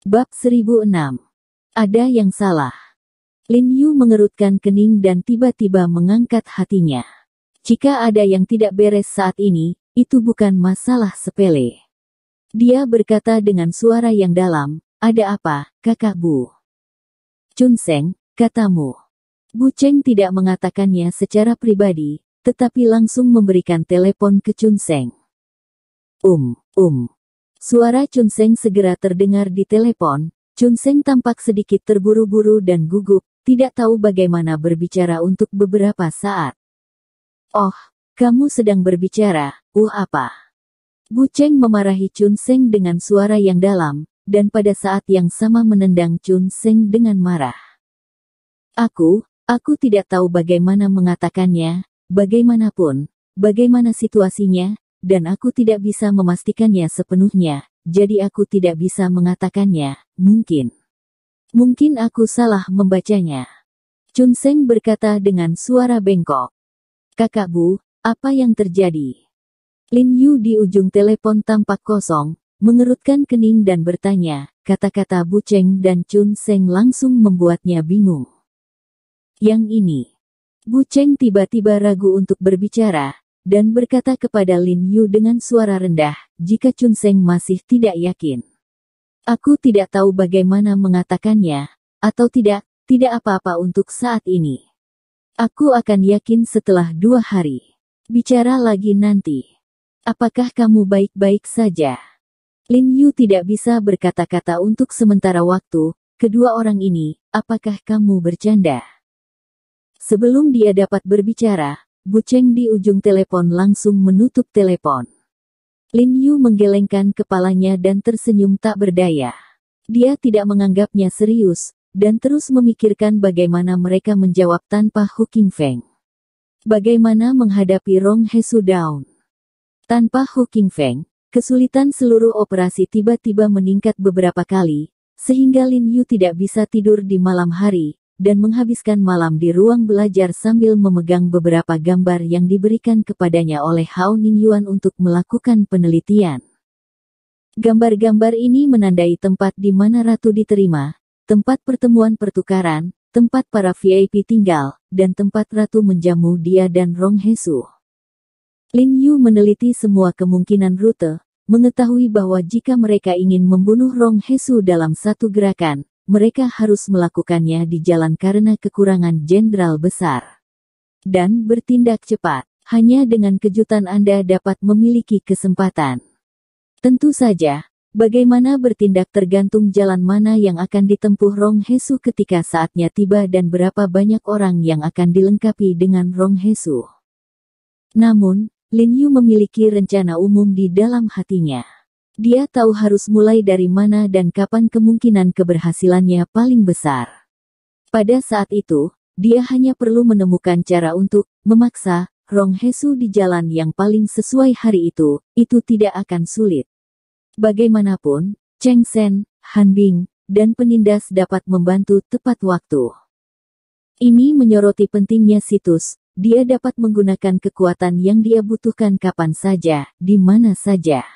Bab 1006. Ada yang salah. Lin Yu mengerutkan kening dan tiba-tiba mengangkat hatinya. Jika ada yang tidak beres saat ini, itu bukan masalah sepele. Dia berkata dengan suara yang dalam, "Ada apa, kakak Bu?" "Chun Seng, katamu." Bu Cheng tidak mengatakannya secara pribadi, tetapi langsung memberikan telepon ke Chun Seng. Suara Chun Seng segera terdengar di telepon. Chun Seng tampak sedikit terburu-buru dan gugup, tidak tahu bagaimana berbicara untuk beberapa saat. "Oh, kamu sedang berbicara, apa?" Bu Cheng memarahi Chun Seng dengan suara yang dalam, dan pada saat yang sama menendang Chun Seng dengan marah. Aku tidak tahu bagaimana mengatakannya, bagaimanapun, bagaimana situasinya, dan aku tidak bisa memastikannya sepenuhnya, jadi aku tidak bisa mengatakannya, mungkin aku salah membacanya. Chun Seng berkata dengan suara bengkok. "Kakak Bu, apa yang terjadi?" Lin Yu di ujung telepon tampak kosong, mengerutkan kening dan bertanya, kata-kata Bu Cheng dan Chun Seng langsung membuatnya bingung. Yang ini. Bu Cheng tiba-tiba ragu untuk berbicara, dan berkata kepada Lin Yu dengan suara rendah, jika Chun Seng masih tidak yakin. "Aku tidak tahu bagaimana mengatakannya, atau tidak apa-apa untuk saat ini. Aku akan yakin setelah 2 hari. Bicara lagi nanti. Apakah kamu baik-baik saja?" Lin Yu tidak bisa berkata-kata untuk sementara waktu. Kedua orang ini, apakah kamu bercanda? Sebelum dia dapat berbicara, Bu Cheng di ujung telepon langsung menutup telepon. Lin Yu menggelengkan kepalanya dan tersenyum tak berdaya. Dia tidak menganggapnya serius, dan terus memikirkan bagaimana mereka menjawab tanpa Hu Qingfeng. Bagaimana menghadapi Rong Hesu Daun. Tanpa Hu Qingfeng, kesulitan seluruh operasi tiba-tiba meningkat beberapa kali, sehingga Lin Yu tidak bisa tidur di malam hari, dan menghabiskan malam di ruang belajar sambil memegang beberapa gambar yang diberikan kepadanya oleh Hao Ningyuan untuk melakukan penelitian. Gambar-gambar ini menandai tempat di mana ratu diterima, tempat pertemuan pertukaran, tempat para VIP tinggal, dan tempat ratu menjamu dia dan Rong Hesu. Lin Yu meneliti semua kemungkinan rute, mengetahui bahwa jika mereka ingin membunuh Rong Hesu dalam satu gerakan, mereka harus melakukannya di jalan karena kekurangan jenderal besar. Dan bertindak cepat, hanya dengan kejutan Anda dapat memiliki kesempatan. Tentu saja, bagaimana bertindak tergantung jalan mana yang akan ditempuh Rong Hesu ketika saatnya tiba dan berapa banyak orang yang akan dilengkapi dengan Rong Hesu. Namun, Lin Yu memiliki rencana umum di dalam hatinya. Dia tahu harus mulai dari mana dan kapan kemungkinan keberhasilannya paling besar. Pada saat itu, dia hanya perlu menemukan cara untuk memaksa Rong Hesu di jalan yang paling sesuai hari itu tidak akan sulit. Bagaimanapun, Cheng Sen, Han Bing, dan penindas dapat membantu tepat waktu. Ini menyoroti pentingnya situs. Dia dapat menggunakan kekuatan yang dia butuhkan kapan saja, di mana saja.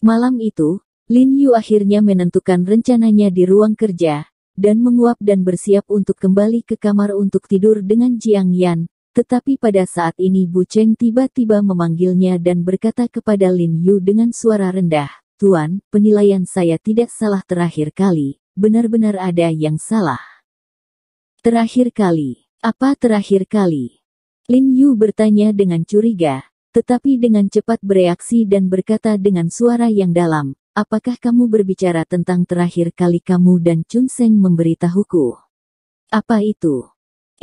Malam itu, Lin Yu akhirnya menentukan rencananya di ruang kerja, dan menguap dan bersiap untuk kembali ke kamar untuk tidur dengan Jiang Yan. Tetapi pada saat ini Bu Cheng tiba-tiba memanggilnya dan berkata kepada Lin Yu dengan suara rendah, "Tuan, penilaian saya tidak salah terakhir kali, benar-benar ada yang salah." "Terakhir kali? Apa terakhir kali?" Lin Yu bertanya dengan curiga. Tetapi dengan cepat bereaksi dan berkata dengan suara yang dalam, "Apakah kamu berbicara tentang terakhir kali kamu dan Chun Seng memberitahuku?" "Apa itu?"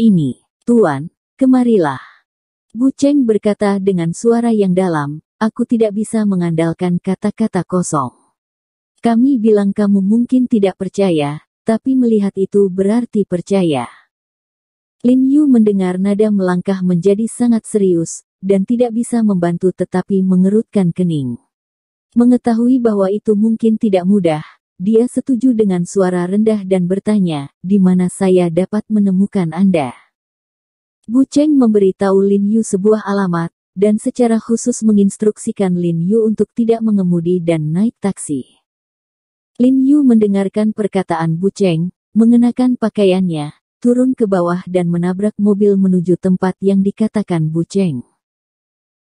"Ini, Tuan, kemarilah." Bu Cheng berkata dengan suara yang dalam, "Aku tidak bisa mengandalkan kata-kata kosong. Kami bilang kamu mungkin tidak percaya, tapi melihat itu berarti percaya." Lin Yu mendengar nada melangkah menjadi sangat serius, dan tidak bisa membantu tetapi mengerutkan kening. Mengetahui bahwa itu mungkin tidak mudah, dia setuju dengan suara rendah dan bertanya, "Di mana saya dapat menemukan Anda?" Bu Cheng memberitahu Lin Yu sebuah alamat, dan secara khusus menginstruksikan Lin Yu untuk tidak mengemudi dan naik taksi. Lin Yu mendengarkan perkataan Bu Cheng, mengenakan pakaiannya, turun ke bawah dan menabrak mobil menuju tempat yang dikatakan Bu Cheng.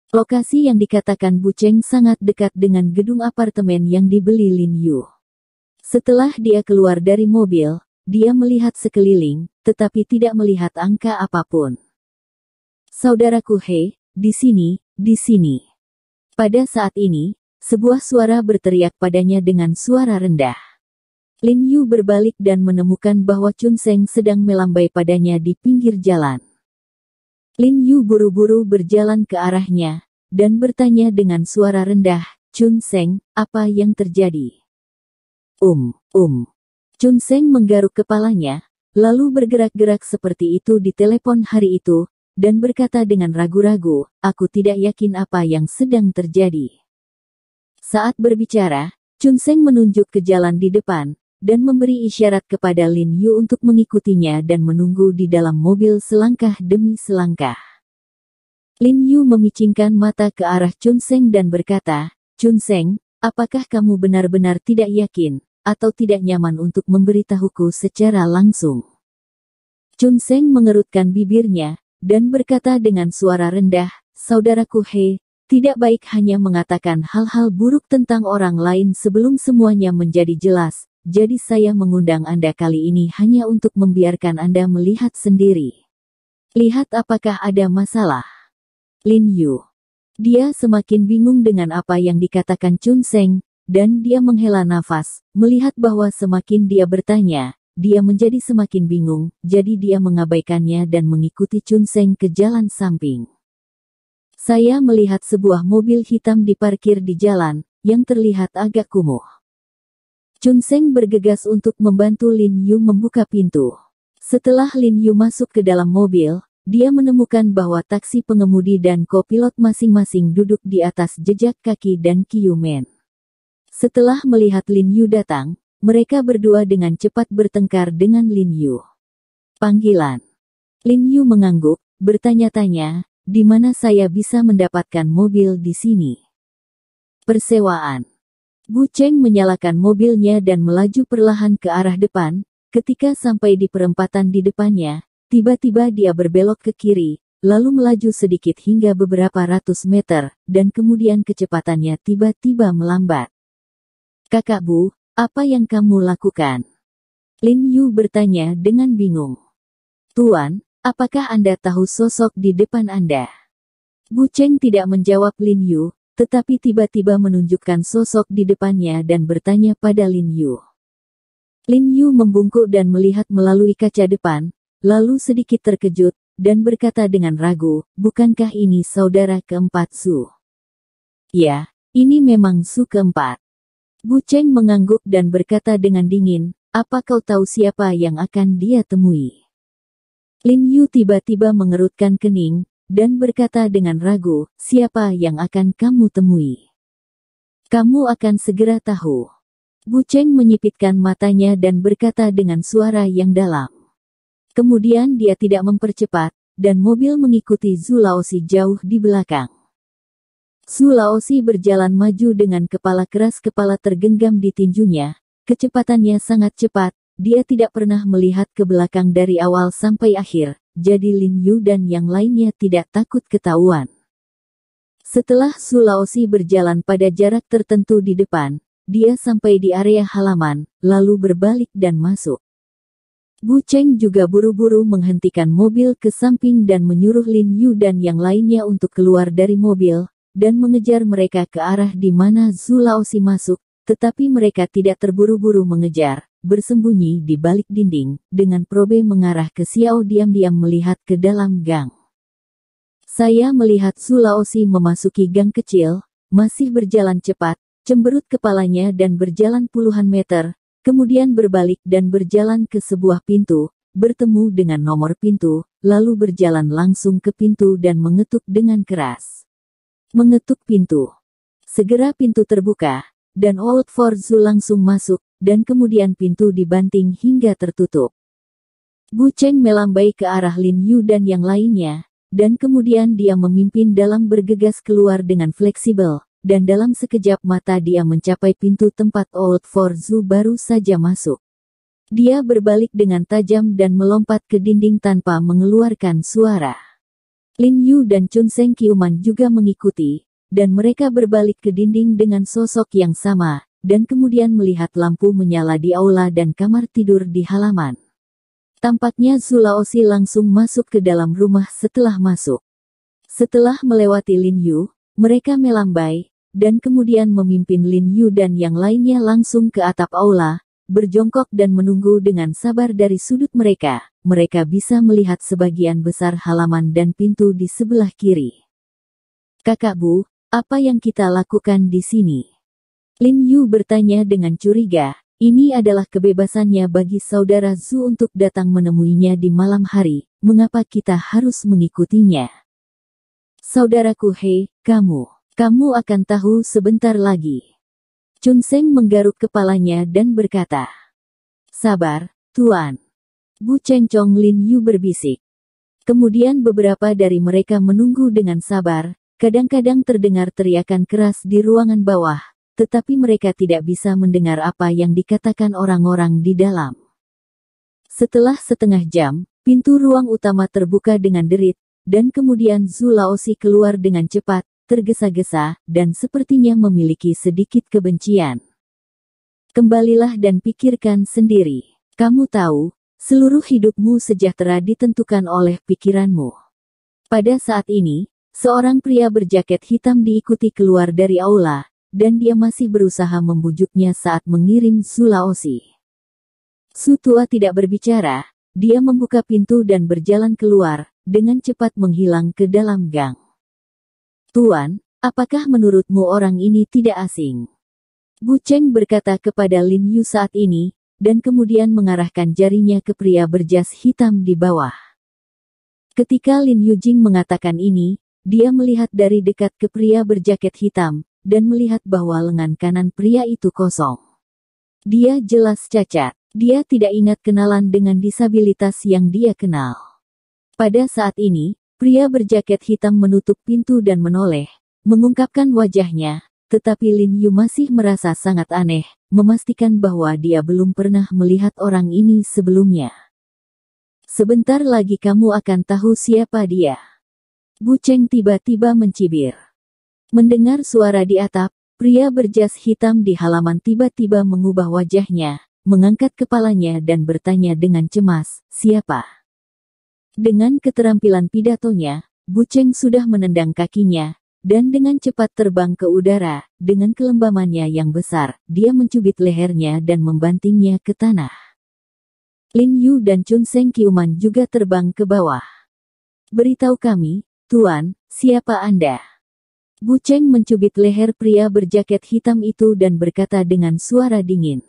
Lokasi yang dikatakan Bu Cheng sangat dekat dengan gedung apartemen yang dibeli Lin Yu. Setelah dia keluar dari mobil, dia melihat sekeliling, tetapi tidak melihat angka apapun. Saudaraku He, di sini, di sini. Pada saat ini, sebuah suara berteriak padanya dengan suara rendah. Lin Yu berbalik dan menemukan bahwa Chun Seng sedang melambai padanya di pinggir jalan. Lin Yu buru-buru berjalan ke arahnya, dan bertanya dengan suara rendah, "Chun Seng, apa yang terjadi?" Chun Seng menggaruk kepalanya, lalu bergerak-gerak seperti itu di telepon hari itu, dan berkata dengan ragu-ragu, "Aku tidak yakin apa yang sedang terjadi." Saat berbicara, Chun Seng menunjuk ke jalan di depan, dan memberi isyarat kepada Lin Yu untuk mengikutinya dan menunggu di dalam mobil selangkah demi selangkah. Lin Yu memicingkan mata ke arah Chun Seng dan berkata, "Chun Seng, apakah kamu benar-benar tidak yakin, atau tidak nyaman untuk memberitahuku secara langsung?" Chun Seng mengerutkan bibirnya, dan berkata dengan suara rendah, "Saudaraku He, tidak baik hanya mengatakan hal-hal buruk tentang orang lain sebelum semuanya menjadi jelas. Jadi saya mengundang Anda kali ini hanya untuk membiarkan Anda melihat sendiri. Lihat apakah ada masalah." Lin Yu. Dia semakin bingung dengan apa yang dikatakan Chun Seng, dan dia menghela nafas, melihat bahwa semakin dia bertanya, dia menjadi semakin bingung, jadi dia mengabaikannya dan mengikuti Chun Seng ke jalan samping. Saya melihat sebuah mobil hitam diparkir di jalan, yang terlihat agak kumuh. Chun Seng bergegas untuk membantu Lin Yu membuka pintu. Setelah Lin Yu masuk ke dalam mobil, dia menemukan bahwa taksi pengemudi dan kopilot masing-masing duduk di atas jejak kaki dan Kyumen. Setelah melihat Lin Yu datang, mereka berdua dengan cepat bertengkar dengan Lin Yu. Panggilan. Lin Yu mengangguk, bertanya-tanya, "Di mana saya bisa mendapatkan mobil di sini?" Persewaan. Bu Cheng menyalakan mobilnya dan melaju perlahan ke arah depan. Ketika sampai di perempatan di depannya, tiba-tiba dia berbelok ke kiri, lalu melaju sedikit hingga beberapa ratus meter, dan kemudian kecepatannya tiba-tiba melambat. "Kakak Bu, apa yang kamu lakukan?" Lin Yu bertanya dengan bingung. "Tuan, apakah Anda tahu sosok di depan Anda?" Bu Cheng tidak menjawab Lin Yu, tetapi tiba-tiba menunjukkan sosok di depannya dan bertanya pada Lin Yu. Lin Yu membungkuk dan melihat melalui kaca depan, lalu sedikit terkejut, dan berkata dengan ragu, "Bukankah ini saudara keempat Su?" "Ya, ini memang Su keempat." Bu Cheng mengangguk dan berkata dengan dingin, "Apa kau tahu siapa yang akan dia temui?" Lin Yu tiba-tiba mengerutkan kening, dan berkata dengan ragu, "Siapa yang akan kamu temui?" "Kamu akan segera tahu." Bu Cheng menyipitkan matanya dan berkata dengan suara yang dalam. Kemudian dia tidak mempercepat, dan mobil mengikuti Zhu Laozi jauh di belakang. Zhu Laozi berjalan maju dengan kepala keras, kepala tergenggam di tinjunya. Kecepatannya sangat cepat, dia tidak pernah melihat ke belakang dari awal sampai akhir. Jadi Lin Yu dan yang lainnya tidak takut ketahuan. Setelah Zhu Laozi berjalan pada jarak tertentu di depan, dia sampai di area halaman, lalu berbalik dan masuk. Bu Cheng juga buru-buru menghentikan mobil ke samping dan menyuruh Lin Yu dan yang lainnya untuk keluar dari mobil, dan mengejar mereka ke arah di mana Zhu Laozi masuk, tetapi mereka tidak terburu-buru mengejar. Bersembunyi di balik dinding, dengan probe mengarah ke Xiao diam-diam melihat ke dalam gang. Saya melihat Zhu Laozi memasuki gang kecil, masih berjalan cepat, cemberut kepalanya dan berjalan puluhan meter, kemudian berbalik dan berjalan ke sebuah pintu, bertemu dengan nomor pintu, lalu berjalan langsung ke pintu dan mengetuk dengan keras. Mengetuk pintu. Segera pintu terbuka, dan Old For Zhu langsung masuk, dan kemudian pintu dibanting hingga tertutup. Bu Cheng melambai ke arah Lin Yu dan yang lainnya, dan kemudian dia memimpin dalam bergegas keluar dengan fleksibel, dan dalam sekejap mata dia mencapai pintu tempat Old Forzu baru saja masuk. Dia berbalik dengan tajam dan melompat ke dinding tanpa mengeluarkan suara. Lin Yu dan Chun Seng Qiuman juga mengikuti, dan mereka berbalik ke dinding dengan sosok yang sama, dan kemudian melihat lampu menyala di aula dan kamar tidur di halaman. Tampaknya Zhu Laozi langsung masuk ke dalam rumah setelah masuk. Setelah melewati Lin Yu, mereka melambai, dan kemudian memimpin Lin Yu dan yang lainnya langsung ke atap aula, berjongkok dan menunggu dengan sabar dari sudut mereka. Mereka bisa melihat sebagian besar halaman dan pintu di sebelah kiri. "Kakak Bu, apa yang kita lakukan di sini?" Lin Yu bertanya dengan curiga. Ini adalah kebebasannya bagi saudara Zhu untuk datang menemuinya di malam hari. Mengapa kita harus mengikutinya? "Saudaraku He, kamu akan tahu sebentar lagi." Chun Seng menggaruk kepalanya dan berkata, "Sabar, Tuan." Bu Chengchong Lin Yu berbisik. Kemudian beberapa dari mereka menunggu dengan sabar. Kadang-kadang terdengar teriakan keras di ruangan bawah, tetapi mereka tidak bisa mendengar apa yang dikatakan orang-orang di dalam. Setelah setengah jam, pintu ruang utama terbuka dengan derit, dan kemudian Zhu Laozi keluar dengan cepat, tergesa-gesa, dan sepertinya memiliki sedikit kebencian. "Kembalilah dan pikirkan sendiri. Kamu tahu, seluruh hidupmu sejahtera ditentukan oleh pikiranmu." Pada saat ini, seorang pria berjaket hitam diikuti keluar dari aula, dan dia masih berusaha membujuknya saat mengirim Zhu Laozi. Su tua tidak berbicara, dia membuka pintu dan berjalan keluar, dengan cepat menghilang ke dalam gang. "Tuan, apakah menurutmu orang ini tidak asing?" Bu Cheng berkata kepada Lin Yu saat ini, dan kemudian mengarahkan jarinya ke pria berjas hitam di bawah. Ketika Lin Yujing mengatakan ini, dia melihat dari dekat ke pria berjaket hitam, dan melihat bahwa lengan kanan pria itu kosong. Dia jelas cacat. Dia tidak ingat kenalan dengan disabilitas yang dia kenal. Pada saat ini, pria berjaket hitam menutup pintu dan menoleh, mengungkapkan wajahnya, tetapi Lin Yu masih merasa sangat aneh, memastikan bahwa dia belum pernah melihat orang ini sebelumnya. "Sebentar lagi kamu akan tahu siapa dia." Bu Cheng tiba-tiba mencibir. Mendengar suara di atap, pria berjas hitam di halaman tiba-tiba mengubah wajahnya, mengangkat kepalanya dan bertanya dengan cemas, "Siapa?" Dengan keterampilan pidatonya, Bu Cheng sudah menendang kakinya, dan dengan cepat terbang ke udara. Dengan kelembamannya yang besar, dia mencubit lehernya dan membantingnya ke tanah. Lin Yu dan Chun Seng Qiuman juga terbang ke bawah. "Beritahu kami, Tuan, siapa Anda?" Bu Cheng mencubit leher pria berjaket hitam itu dan berkata dengan suara dingin.